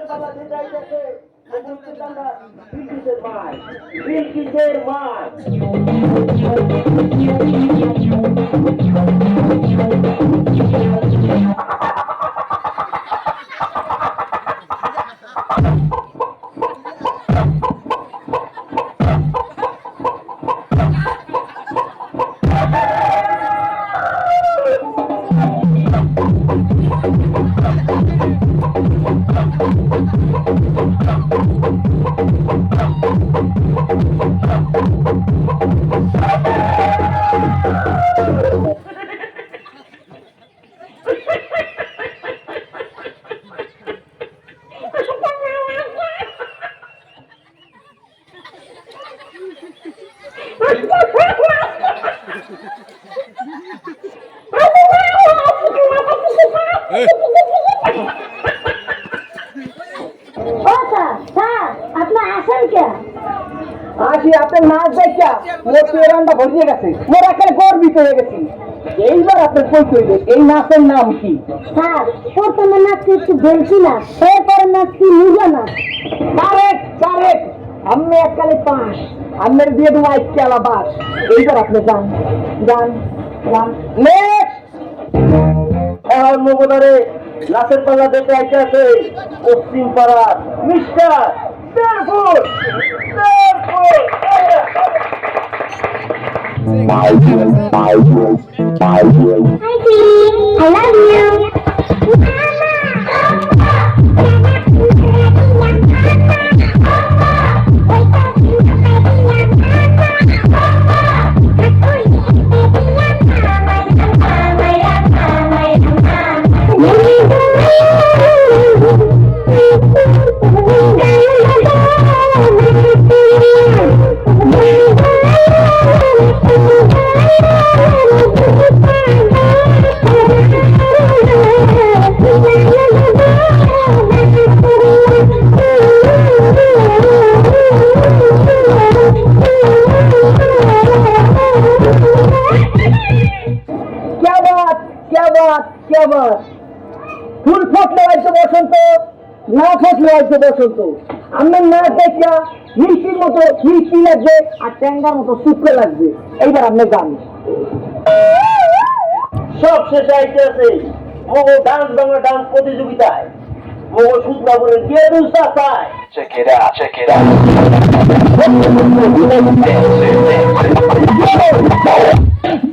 পাল্লা দিতে আইতেছে বিলকিসের মায় বিলকিসের মায় আসি আপনার নাচ দেখা মোর পেরানটা ভরিয়ে গেছে, মোর একেবারে গর্বিত হয়ে গেছি। এইবার আপনার পরিচয় দেন, এই নাচের নাম কি? স্যার প্রথমে নাচছি একটু বেলছি না, এরপরে নাচছি নিজে না। কারেক্ট কারেক্ট, আমি এককালে পাস, আপনার দিয়ে দেবো আজকে আলাবাস। এইবার আপনি যান যান যান। নেক্সট এখন মগদারে নাচের পাল্লা দেখতে আইতে আছে পশ্চিম পাড়ার mister Sherpur. Hi, Dean. I love you. ফুল ফুটলে হয়তো বসন্ত, না ফুটলে হয়তো বসন্ত। আমার না দেখা মিষ্টির মতো মিষ্টি লাগবে আর ট্যাঙ্গার মতো শুকনো লাগবে। এইবার আপনি গান সব শেষে আইতে আছে মগো ডান্স বাংলা ডান্স প্রতিযোগিতায় মগো সুতরাপুরের কে দুসা চায়। Check it out, check it out.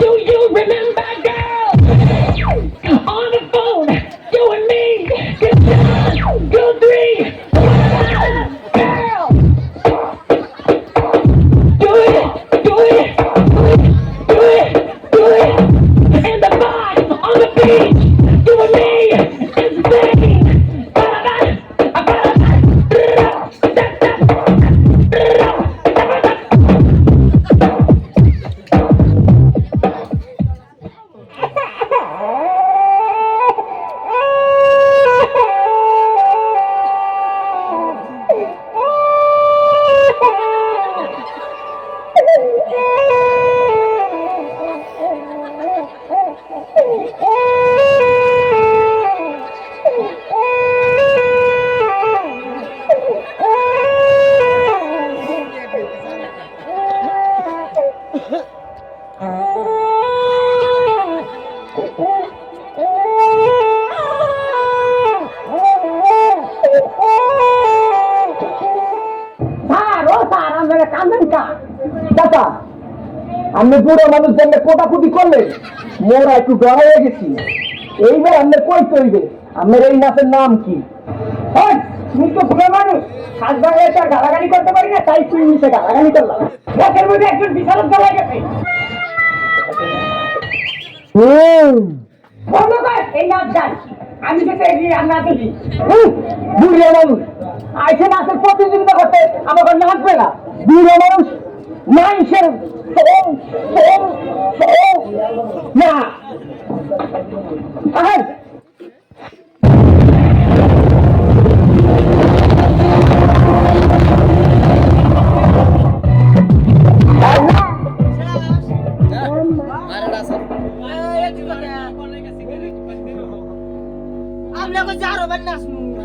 Do you remember, girl? On the phone, you and me, good time, good three. Girl, do it, do it, do it, do it. And the vibe on the beach, you and me, insane. আমি বুড়ো মানুষ জন্য কোটাকুটি করলে মোরা একটু ডরা হয়ে গেছি। এইবার আপনার কই চলবে, আপনার এই নাচের নাম কি? তুমি তো বুড়ো মানুষ, কাজ বাগায় তার গালাগালি করতে পারি না, তাই তুই নিচে গালাগালি করলাম। গাছের মধ্যে একজন বিশাল চলে গেছে। বন্ধ কর এই নাচ গান, আমি যেতে এগিয়ে আমরা দেখি। বুড়ো মানুষ আইসে নাচের প্রতিযোগিতা করতে, আমাকে নাচবে না। বুড়ো মানুষ মানুষের না আপনাকে যারো বেন নাচমু